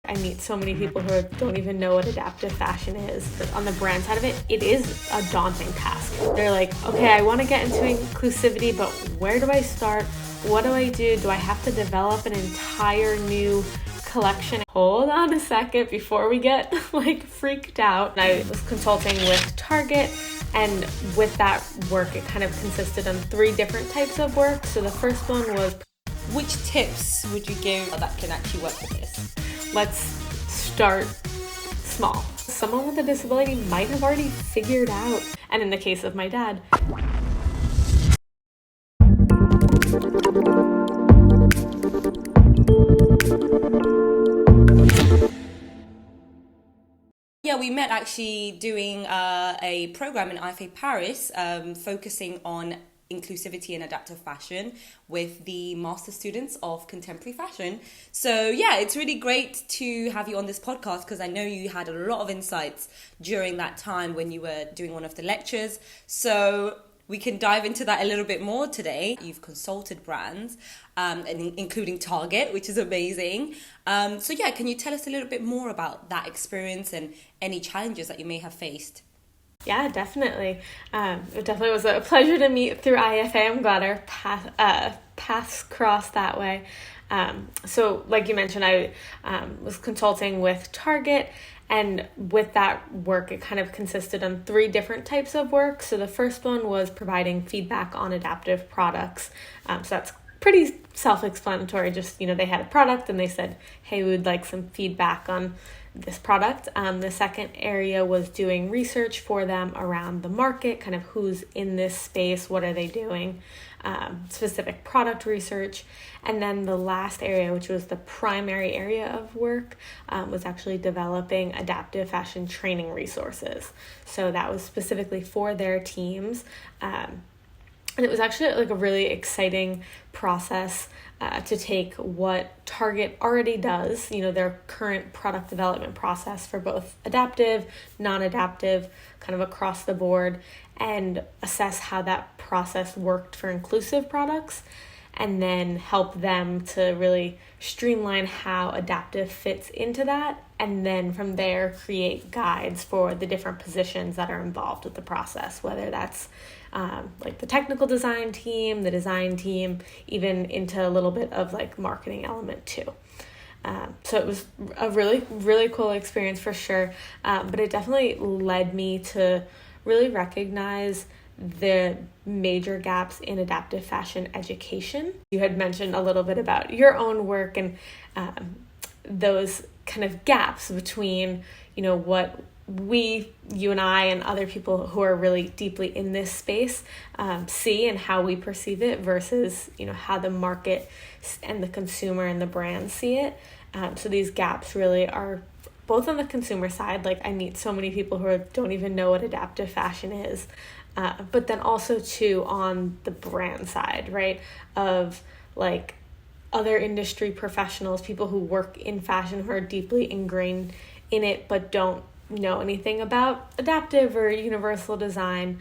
I meet so many people who don't even know what adaptive fashion is. But on the brand side of it, it is a daunting task. They're like, okay, I want to get into inclusivity, but where do I start? What do I do? Do I have to develop an entire new collection? Hold on a second before we get freaked out. I was consulting with Target, and with that work, it kind of consisted on 3 different types of work. So the first one was, which tips would you give that can actually work with this? let's start small. Someone with a disability might have already figured out, and in the case of my dad, Yeah, we met actually doing a program in IFA Paris focusing on inclusivity and adaptive fashion with the master students of contemporary fashion. So yeah, it's really great to have you on this podcast because I know you had a lot of insights during that time when you were doing one of the lectures. So we can dive into that a little bit more today. You've consulted brands, and including Target, which is amazing. So yeah, can you tell us a little bit more about that experience and any challenges that you may have faced? yeah, definitely. It definitely was a pleasure to meet through IFA. I'm glad our paths crossed that way. So like you mentioned, I was consulting with Target, and with that work, it kind of consisted on 3 different types of work. So the first one was providing feedback on adaptive products. So that's pretty self-explanatory. Just, they had a product and they said, hey, we would like some feedback on this product. The second area was doing research for them around the market, kind of who's in this space, what are they doing, specific product research. And then the last area, which was the primary area of work, was actually developing adaptive fashion training resources. So that was specifically for their teams. And it was actually a really exciting process to take what Target already does, their current product development process for both adaptive, non-adaptive, kind of across the board, and assess how that process worked for inclusive products, and then help them to really streamline how adaptive fits into that, and then from there create guides for the different positions that are involved with the process, whether that's the technical design team, the design team, even into a little bit of marketing element too. So it was a really, really cool experience for sure. But it definitely led me to really recognize the major gaps in adaptive fashion education. You had mentioned a little bit about your own work and those kind of gaps between, what you and I and other people who are really deeply in this space see and how we perceive it versus, how the market and the consumer and the brand see it. So these gaps really are both on the consumer side. I meet so many people who don't even know what adaptive fashion is, but then also too on the brand side, right? Of other industry professionals, people who work in fashion who are deeply ingrained in it, but don't know anything about adaptive or universal design.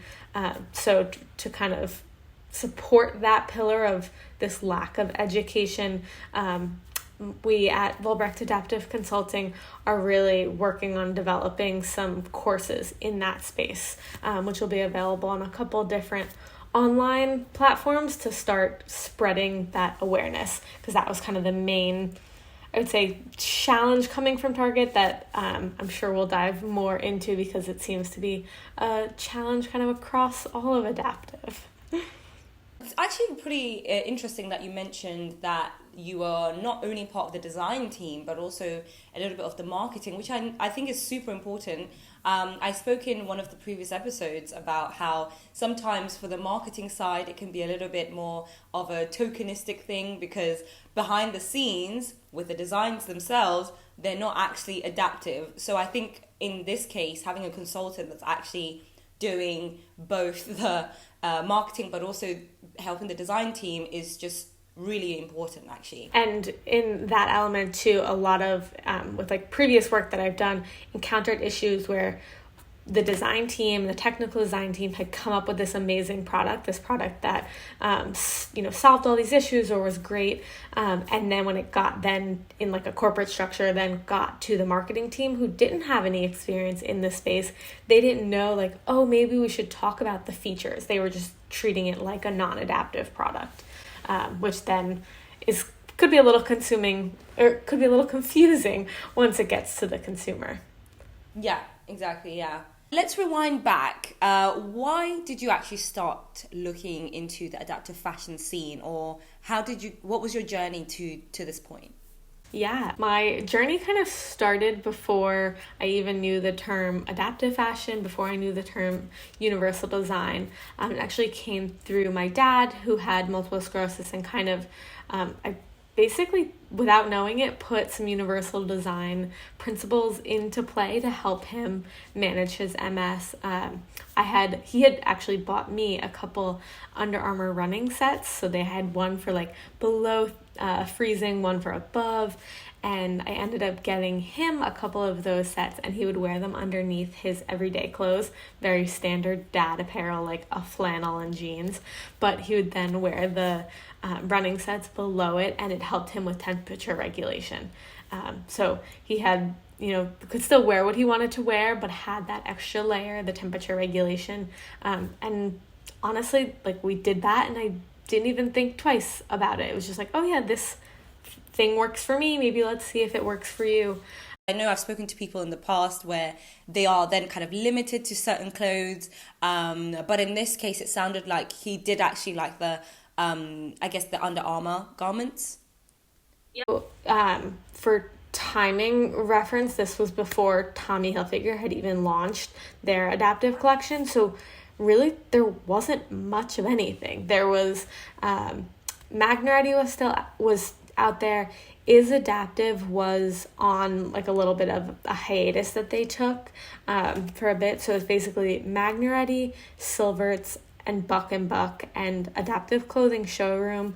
So to kind of support that pillar of this lack of education, we at Vollbrecht Adaptive Consulting are really working on developing some courses in that space, which will be available on a couple different online platforms to start spreading that awareness, because that was kind of the main, I would say, challenge coming from Target that I'm sure we'll dive more into, because it seems to be a challenge kind of across all of adaptive. It's actually pretty interesting that you mentioned that you are not only part of the design team, but also a little bit of the marketing, which I think is super important. I spoke in one of the previous episodes about how sometimes for the marketing side, it can be a little bit more of a tokenistic thing, because behind the scenes with the designs themselves, they're not actually adaptive. So I think in this case, having a consultant that's actually doing both the marketing but also helping the design team is just really important, actually. And in that element too, a lot of with previous work that I've done, encountered issues where the design team, the technical design team had come up with this amazing product, that, solved all these issues or was great. And then when it got then in like a corporate structure, then got to the marketing team who didn't have any experience in this space, they didn't know like, oh, maybe we should talk about the features. They were just treating it like a non-adaptive product, which then could be a little confusing once it gets to the consumer. Yeah, exactly. Yeah. Let's rewind back. Why did you actually start looking into the adaptive fashion scene, or what was your journey to this point? Yeah, my journey kind of started before I even knew the term adaptive fashion, before I knew the term universal design. It actually came through my dad, who had multiple sclerosis, and kind of, I basically, without knowing it, put some universal design principles into play to help him manage his MS. He had actually bought me a couple Under Armour running sets. So they had one for like below freezing, one for above. And I ended up getting him a couple of those sets, and he would wear them underneath his everyday clothes, very standard dad apparel, like a flannel and jeans. But he would then wear the running sets below it, and it helped him with temperature regulation. So he had, could still wear what he wanted to wear, but had that extra layer, the temperature regulation. And honestly, like, we did that, and I didn't even think twice about it. It was just like, oh yeah, this thing works for me. Maybe let's see if it works for you. I know I've spoken to people in the past where they are then kind of limited to certain clothes. But in this case, it sounded like he did actually like the Under Armour garments. Yeah. For timing reference, this was before Tommy Hilfiger had even launched their adaptive collection. So really, there wasn't much of anything. There was Magnaretti was out there. Is Adaptive was on like a little bit of a hiatus that they took for a bit. So it's basically Magnaretti, Silverts, and Buck and Buck, and Adaptive Clothing Showroom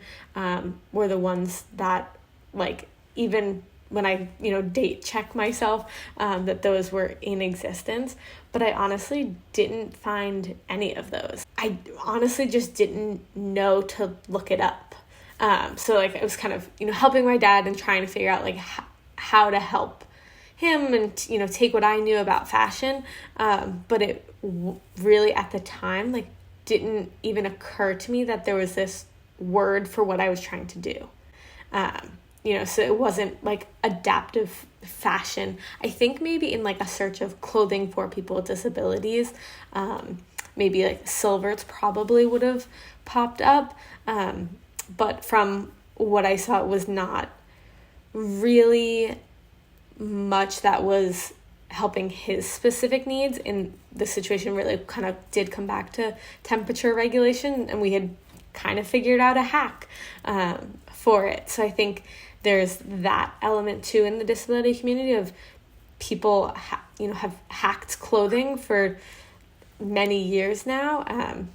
were the ones that, like, even when I date check myself, that those were in existence. But I honestly didn't find any of those. I honestly just didn't know to look it up. So like I was kind of, helping my dad and trying to figure out like how to help him and, take what I knew about fashion. But it really at the time, like, didn't even occur to me that there was this word for what I was trying to do. So it wasn't like adaptive fashion. I think maybe in like a search of clothing for people with disabilities, maybe like Silverts probably would have popped up. But from what I saw, it was not really much that was helping his specific needs. In the situation really kind of did come back to temperature regulation, and we had kind of figured out a hack for it. So I think there's that element too in the disability community of people have hacked clothing for many years now.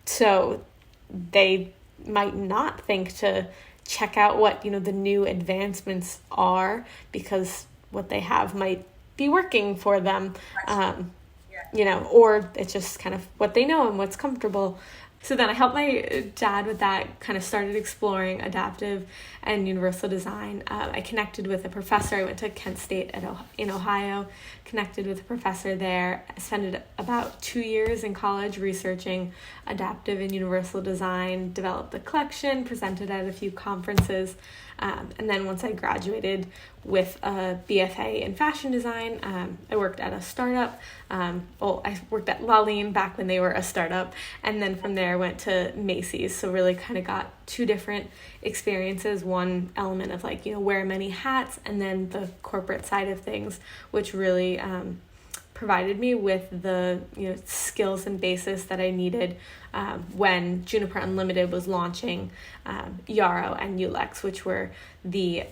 So they might not think to check out what the new advancements are, because what they have might be working for them, or it's just kind of what they know and what's comfortable. So then I helped my dad with that, kind of started exploring adaptive and universal design. I connected with a professor. I went to Kent State in Ohio, connected with a professor there. I spent about 2 years in college researching adaptive and universal design, developed the collection, presented at a few conferences. And then once I graduated with a BFA in fashion design, I worked at a startup. I worked at Laline back when they were a startup. And then from there I went to Macy's. So really kind of got two different experiences. One element of like, wear many hats, and then the corporate side of things, which really provided me with the skills and basis that I needed when Juniper Unlimited was launching Yarrow and Ulex, which were the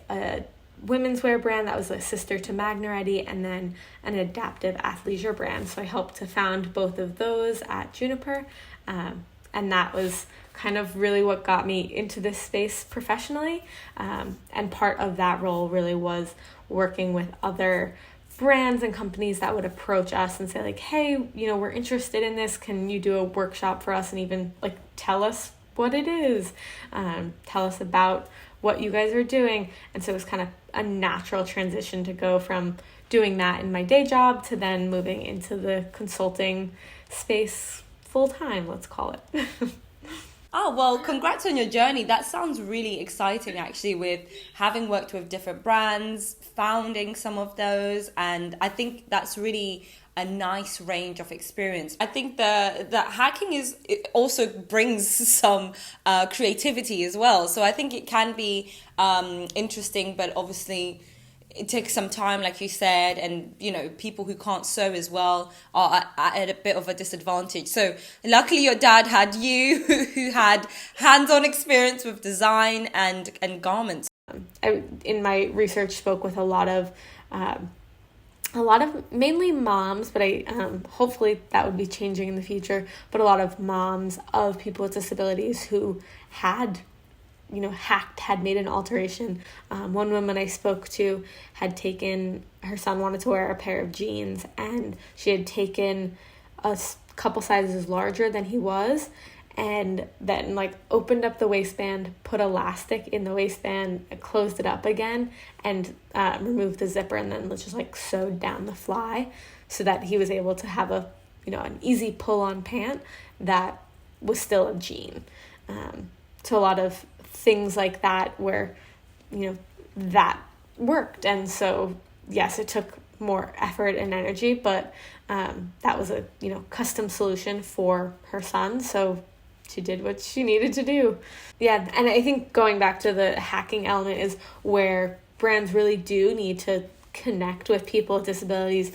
women's wear brand that was a sister to Magnaretti, and then an adaptive athleisure brand. So I helped to found both of those at Juniper, and that was kind of really what got me into this space professionally. And part of that role really was working with other brands and companies that would approach us and say like, hey, we're interested in this. Can you do a workshop for us and even like tell us what it is? Tell us about what you guys are doing. And so it was kind of a natural transition to go from doing that in my day job to then moving into the consulting space full time, let's call it. Oh, well, congrats on your journey. That sounds really exciting, actually, with having worked with different brands, founding some of those. And I think that's really a nice range of experience. I think that hacking it also brings some creativity as well. So I think it can be interesting, but obviously it takes some time, like you said, and people who can't sew as well are at a bit of a disadvantage. So luckily your dad had you who had hands-on experience with design and garments. I, in my research, spoke with a lot of mainly moms, but I hopefully that would be changing in the future, but a lot of moms of people with disabilities who had had made an alteration. One woman I spoke to had taken, her son wanted to wear a pair of jeans, and she had taken a couple sizes larger than he was, and then like opened up the waistband, put elastic in the waistband, closed it up again, and removed the zipper, and then just like sewed down the fly so that he was able to have a an easy pull-on pant that was still a jean. So a lot of things like that where that worked. And so yes, it took more effort and energy, but that was a custom solution for her son, so she did what she needed to do. Yeah, and I think going back to the hacking element is where brands really do need to connect with people with disabilities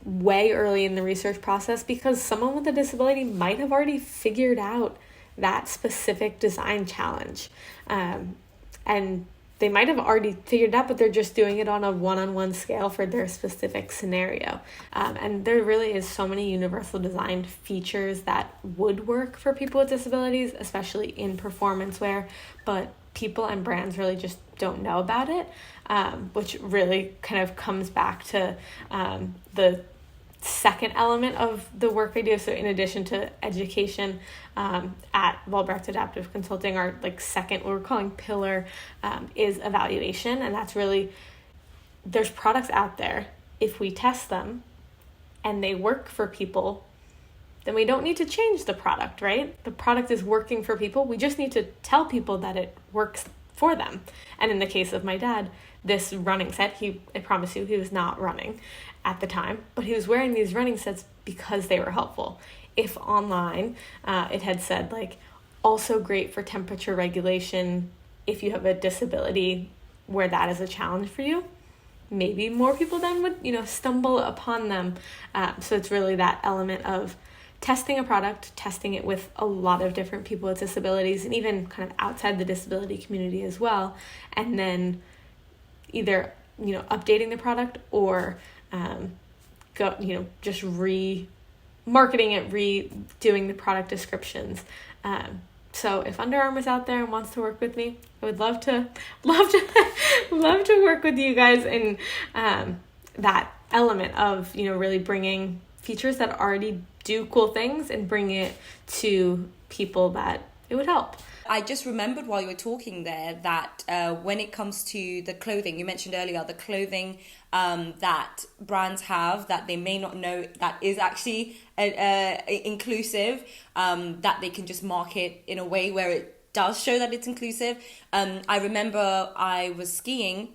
way early in the research process, because someone with a disability might have already figured out that specific design challenge. And they might have already figured it out, but they're just doing it on a one-on-one scale for their specific scenario. And there really is so many universal design features that would work for people with disabilities, especially in performance wear, but people and brands really just don't know about it, which really kind of comes back to the second element of the work I do. So in addition to education, at Vollbrecht Adaptive Consulting, our second, what we're calling pillar, is evaluation. And that's really, there's products out there. If we test them and they work for people, then we don't need to change the product, right? The product is working for people. We just need to tell people that it works for them. And in the case of my dad, this running set, I promise you, he was not running at the time, but he was wearing these running sets because they were helpful. If online, it had said also great for temperature regulation if you have a disability where that is a challenge for you, maybe more people then would, stumble upon them. So it's really that element of testing a product, testing it with a lot of different people with disabilities, and even kind of outside the disability community as well. And then either, updating the product or just marketing it, redoing the product descriptions. So if Under Armour's out there and wants to work with me, I would love to work with you guys in that element of, really bringing features that already do cool things and bring it to people that it would help. I just remembered while you were talking there that when it comes to the clothing, you mentioned earlier, the clothing that brands have that they may not know that is actually inclusive, that they can just market in a way where it does show that it's inclusive. I remember I was skiing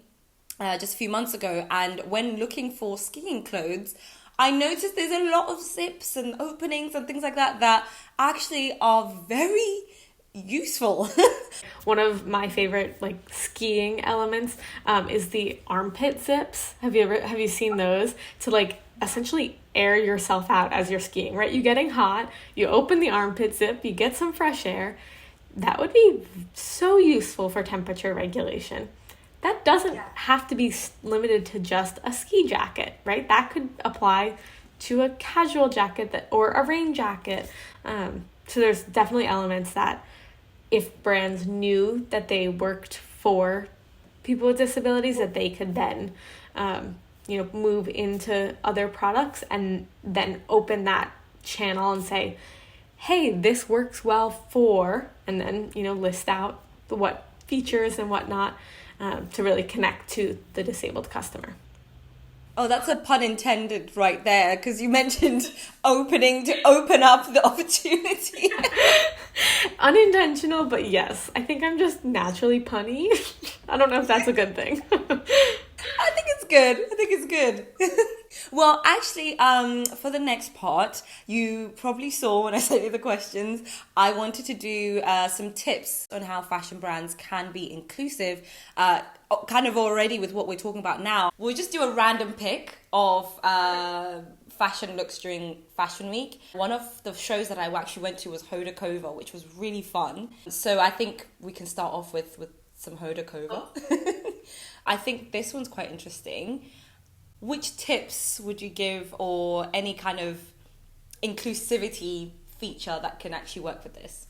just a few months ago, and when looking for skiing clothes, I noticed there's a lot of zips and openings and things like that that actually are very useful. One of my favorite skiing elements is the armpit zips. Have you seen those? To essentially air yourself out as you're skiing, right? You're getting hot, you open the armpit zip, you get some fresh air. That would be so useful for temperature regulation. That doesn't have to be limited to just a ski jacket, right? That could apply to a casual jacket or a rain jacket. So there's definitely elements that if brands knew that they worked for people with disabilities, that they could then move into other products and then open that channel and say, hey, this works well for, and then, list out what features and whatnot to really connect to the disabled customer. Oh, that's a pun intended right there, because you mentioned opening to open up the opportunity. Unintentional, but yes. I think I'm just naturally punny. I don't know if that's a good thing. I think it's good. Well, actually, for the next part, you probably saw when I sent you the questions, I wanted to do some tips on how fashion brands can be inclusive, kind of already with what we're talking about now. We'll just do a random pick of fashion looks during Fashion Week. One of the shows that I actually went to was Hodakova, which was really fun. So I think we can start off with some Hodakova. I think this one's quite interesting. Which tips would you give, or any kind of inclusivity feature that can actually work with this?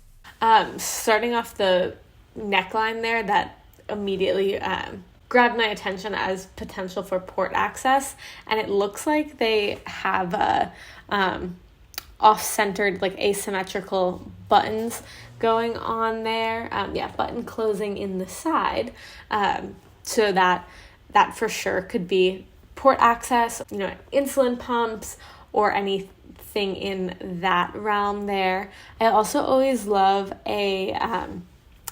Starting off the neckline there, that immediately grabbed my attention as potential for port access, and it looks like they have off-centered, like asymmetrical buttons going on there. Button closing in the side, so that for sure could be port access, insulin pumps or anything in that realm there. I also always love a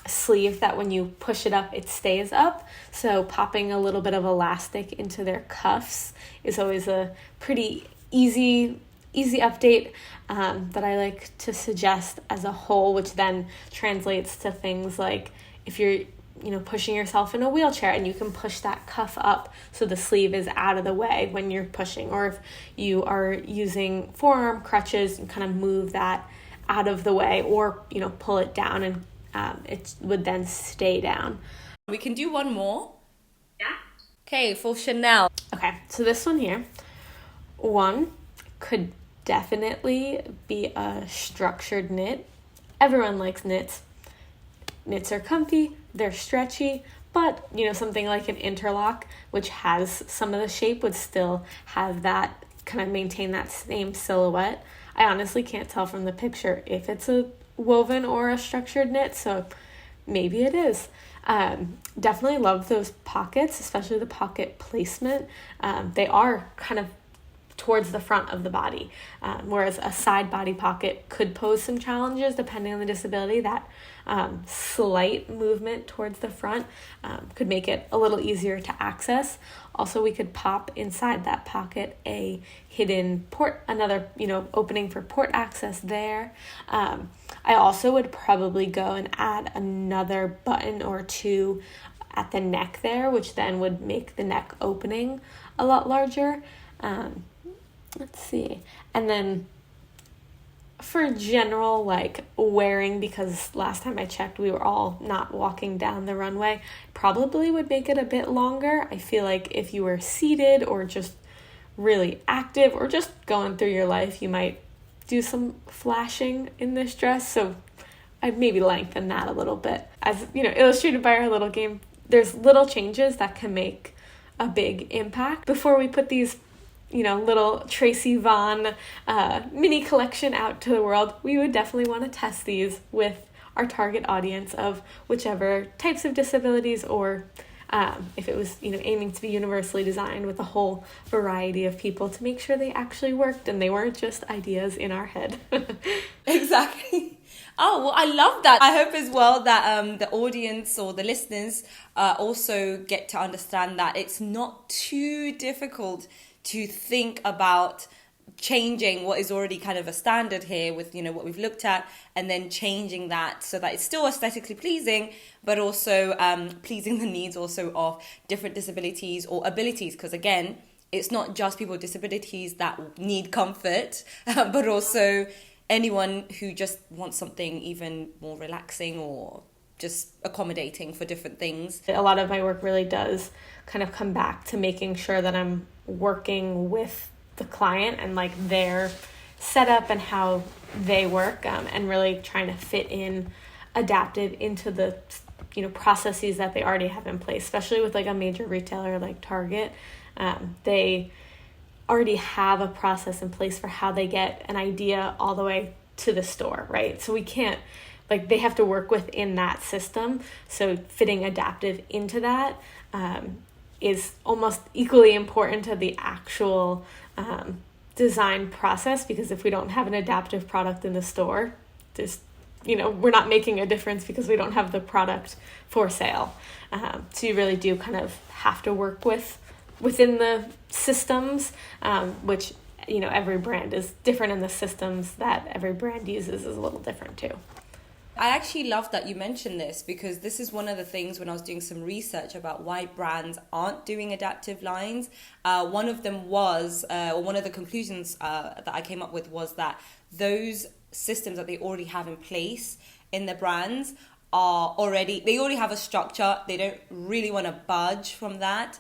sleeve that when you push it up, it stays up. So popping a little bit of elastic into their cuffs is always a pretty easy update that I like to suggest as a whole, which then translates to things like if you're pushing yourself in a wheelchair and you can push that cuff up so the sleeve is out of the way when you're pushing, or if you are using forearm crutches and kind of move that out of the way, or pull it down and it would then stay down. We can do one more. Yeah. Okay, for Chanel. Okay, so this one here, one could definitely be a structured knit. Everyone likes knits. Knits are comfy, they're stretchy, but something like an interlock, which has some of the shape, would still have that kind of maintain that same silhouette. I honestly can't tell from the picture if it's a woven or a structured knit, so maybe it is. Definitely love those pockets, especially the pocket placement. They are kind of towards the front of the body, whereas a side body pocket could pose some challenges depending on the disability. That slight movement towards the front could make it a little easier to access. Also, we could pop inside that pocket a hidden port, another opening for port access there. I also would probably go and add another button or two at the neck there, which then would make the neck opening a lot larger. Let's see. And then for general wearing, because last time I checked we were all not walking down the runway, probably would make it a bit longer. I feel like if you were seated or just really active or just going through your life, you might do some flashing in this dress, so I'd maybe lengthen that a little bit. As illustrated by our little game, there's little changes that can make a big impact. Before we put these little Tracy Vonn mini collection out to the world, we would definitely want to test these with our target audience of whichever types of disabilities, or if it was aiming to be universally designed with a whole variety of people, to make sure they actually worked and they weren't just ideas in our head. Exactly. Oh, well, I love that. I hope as well that the audience or the listeners also get to understand that it's not too difficult to think about changing what is already kind of a standard here with what we've looked at, and then changing that so that it's still aesthetically pleasing, but also pleasing the needs also of different disabilities or abilities, because again, it's not just people with disabilities that need comfort, but also anyone who just wants something even more relaxing or just accommodating for different things. A lot of my work really does kind of come back to making sure that I'm working with the client and their setup and how they work, and really trying to fit in adaptive into the processes that they already have in place, especially with a major retailer like Target. They already have a process in place for how they get an idea all the way to the store, right? So we can't, like, they have to work within that system. So fitting adaptive into that is almost equally important to the actual design process, because if we don't have an adaptive product in the store, we're not making a difference because we don't have the product for sale. So you really do kind of have to work within the systems, which, every brand is different, and the systems that every brand uses is a little different too. I actually love that you mentioned this, because this is one of the things when I was doing some research about why brands aren't doing adaptive lines. One of them was, or one of the conclusions that I came up with was that those systems that they already have in place in the brands they already have a structure. They don't really want to budge from that.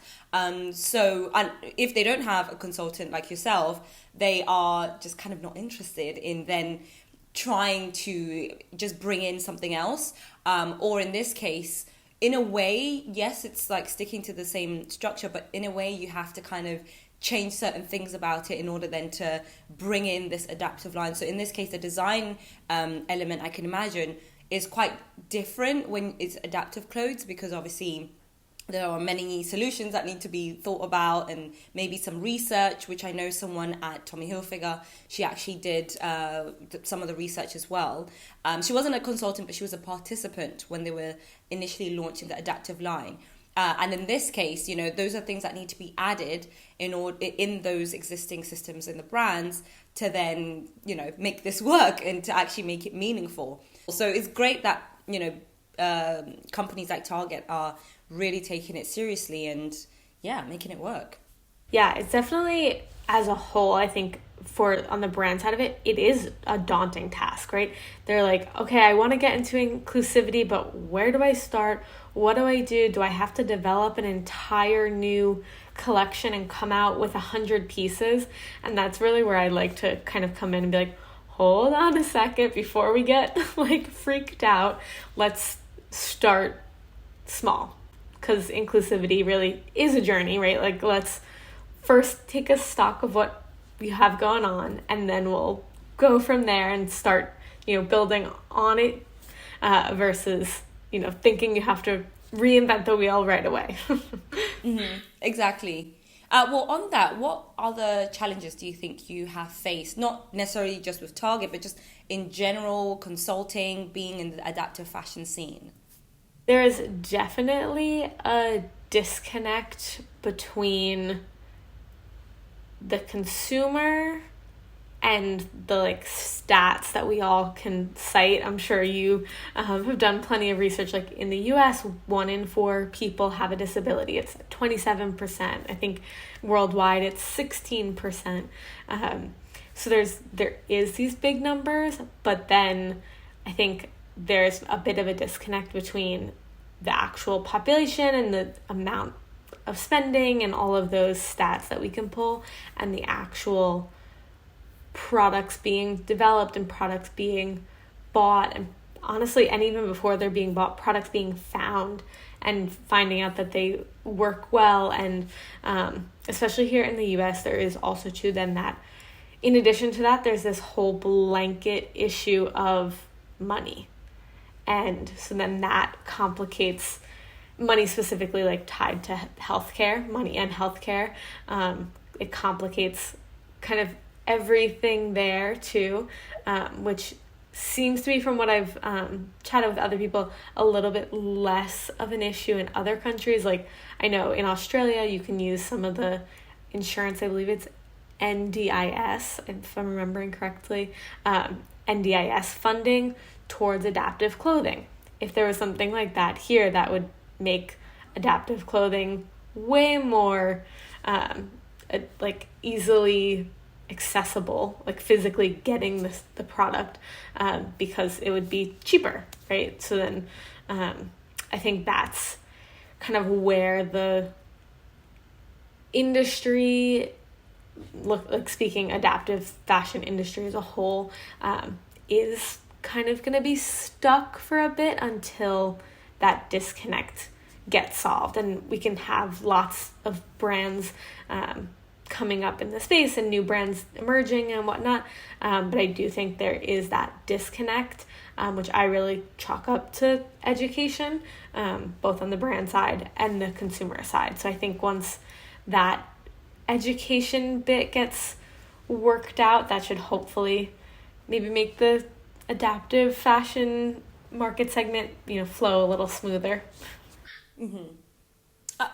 So if they don't have a consultant like yourself, they are just kind of not interested in then trying to just bring in something else. Or in this case, in a way, yes, it's like sticking to the same structure, but in a way you have to kind of change certain things about it in order then to bring in this adaptive line. So in this case, the design element, I can imagine, is quite different when it's adaptive clothes, because obviously there are many solutions that need to be thought about, and maybe some research, which I know someone at Tommy Hilfiger, she actually did some of the research as well. She wasn't a consultant, but she was a participant when they were initially launching the adaptive line. And in this case, those are things that need to be added in those existing systems in the brands to then, make this work and to actually make it meaningful. So it's great that, companies like Target are really taking it seriously and, making it work. Yeah, it's definitely, as a whole, I think on the brand side of it, it is a daunting task, right? They're like, okay, I want to get into inclusivity, but where do I start? What do I do? Do I have to develop an entire new collection and come out with 100 pieces? And that's really where I like to kind of come in and be like, hold on a second, before we get freaked out, let's start small, because inclusivity really is a journey, right? Like, let's first take a stock of what we have going on, and then we'll go from there and start, building on it, versus, thinking you have to reinvent the wheel right away. Mm-hmm. Exactly. Well, on that, what other challenges do you think you have faced? Not necessarily just with Target, but just in general, consulting, being in the adaptive fashion scene? There is definitely a disconnect between the consumer and the stats that we all can cite. I'm sure you have done plenty of research. Like in the US, 1 in 4 people have a disability. It's 27%. I think worldwide it's 16%. So there is these big numbers, but then I think there's a bit of a disconnect between the actual population and the amount of spending and all of those stats that we can pull, and the actual products being developed and products being bought, and honestly, and even before they're being bought, products being found and finding out that they work well. And especially here in the US, there is also too then that in addition to that, there's this whole blanket issue of money, and so then that complicates money, specifically tied to healthcare, money and healthcare. It complicates kind of everything there too, which seems to be, from what I've chatted with other people, a little bit less of an issue in other countries. Like I know in Australia you can use some of the insurance, I believe it's NDIS, if I'm remembering correctly, NDIS funding towards adaptive clothing. If there was something like that here, that would make adaptive clothing way more easily accessible, physically getting the product, because it would be cheaper, right? So then I think that's kind of where the industry, speaking adaptive fashion industry as a whole, is kind of going to be stuck for a bit until that disconnect get solved. And we can have lots of brands coming up in the space and new brands emerging and whatnot. But I do think there is that disconnect, which I really chalk up to education, both on the brand side and the consumer side. So I think once that education bit gets worked out, that should hopefully maybe make the adaptive fashion market segment, flow a little smoother. Mm-hmm.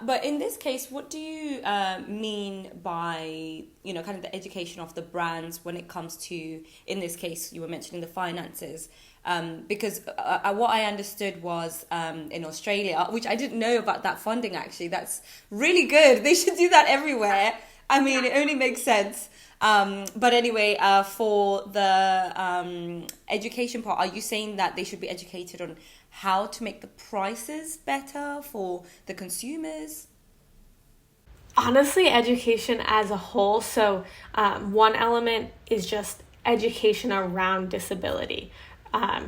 But in this case, what do you mean by, kind of the education of the brands when it comes to, in this case, you were mentioning the finances? Because what I understood was in Australia, which I didn't know about that funding, actually. That's really good. They should do that everywhere. I mean, it only makes sense. But anyway, for the education part, are you saying that they should be educated on how to make the prices better for the consumers? Honestly, education as a whole. So one element is just education around disability.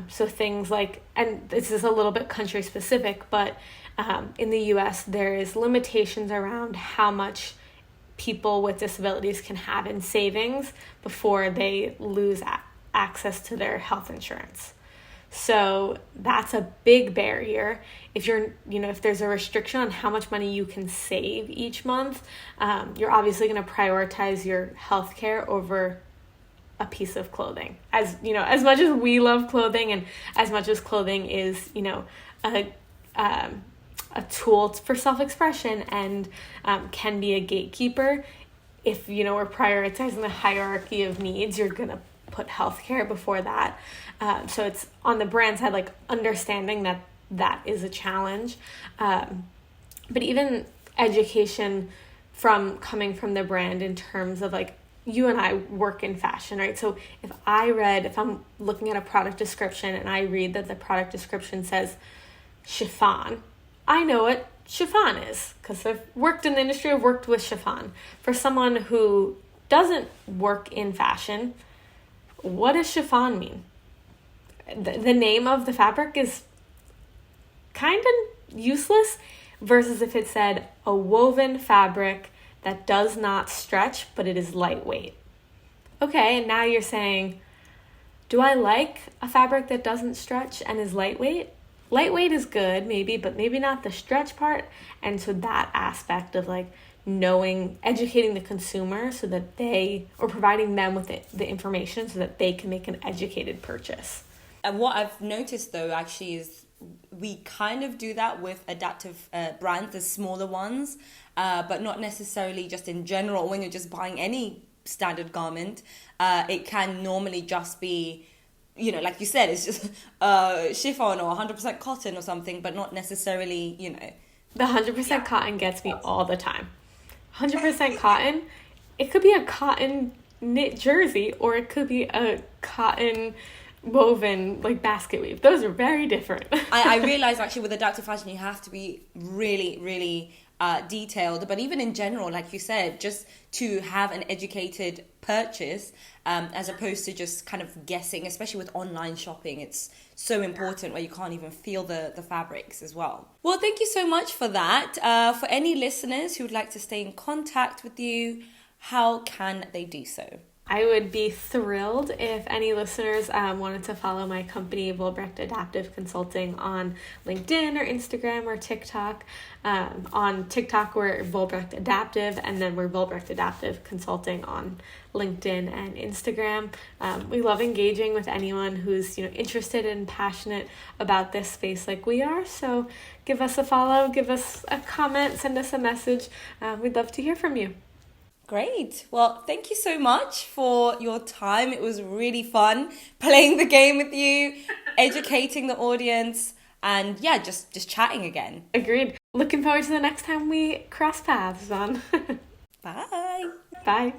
So things like, and this is a little bit country specific, but in the US, there is limitations around how much people with disabilities can have in savings before they lose access to their health insurance. So that's a big barrier. If if there's a restriction on how much money you can save each month, you're obviously going to prioritize your healthcare over a piece of clothing. As much as we love clothing, and as much as clothing is, a tool for self-expression and can be a gatekeeper, if we're prioritizing the hierarchy of needs, you're gonna put healthcare before that. So it's on the brand side, like understanding that is a challenge. But even education coming from the brand in terms of like, you and I work in fashion, right? So if I'm looking at a product description and I read that the product description says chiffon, I know what chiffon is because I've worked in the industry, I've worked with chiffon. For someone who doesn't work in fashion, what does chiffon mean? The name of the fabric is kind of useless versus if it said a woven fabric that does not stretch, but it is lightweight. Okay, and now you're saying, do I like a fabric that doesn't stretch and is lightweight? Lightweight is good, maybe, but maybe not the stretch part. And so that aspect of like educating the consumer so that or providing them with the information so that they can make an educated purchase. And what I've noticed though, actually, is we kind of do that with adaptive brands, the smaller ones, but not necessarily just in general. When you're just buying any standard garment, it can normally just be, like you said, it's just chiffon or 100% cotton or something, but not necessarily, The 100% cotton gets me all the time. 100% cotton, it could be a cotton knit jersey or it could be a cotton woven like basket weave. Those are very different. I realize actually with adaptive fashion you have to be really, really detailed, but even in general, like you said, just to have an educated purchase as opposed to just kind of guessing, especially with online shopping, it's so important where you can't even feel the fabrics as well. Well, thank you so much for that. For any listeners who would like to stay in contact with you, how can they do so? I would be thrilled if any listeners wanted to follow my company, Vollbrecht Adaptive Consulting, on LinkedIn or Instagram or TikTok. On TikTok, we're Vollbrecht Adaptive, and then we're Vollbrecht Adaptive Consulting on LinkedIn and Instagram. We love engaging with anyone who's interested and passionate about this space like we are. So give us a follow, give us a comment, send us a message. We'd love to hear from you. Great. Well, thank you so much for your time. It was really fun playing the game with you, educating the audience, and just chatting again. Agreed. Looking forward to the next time we cross paths on. Bye. Bye.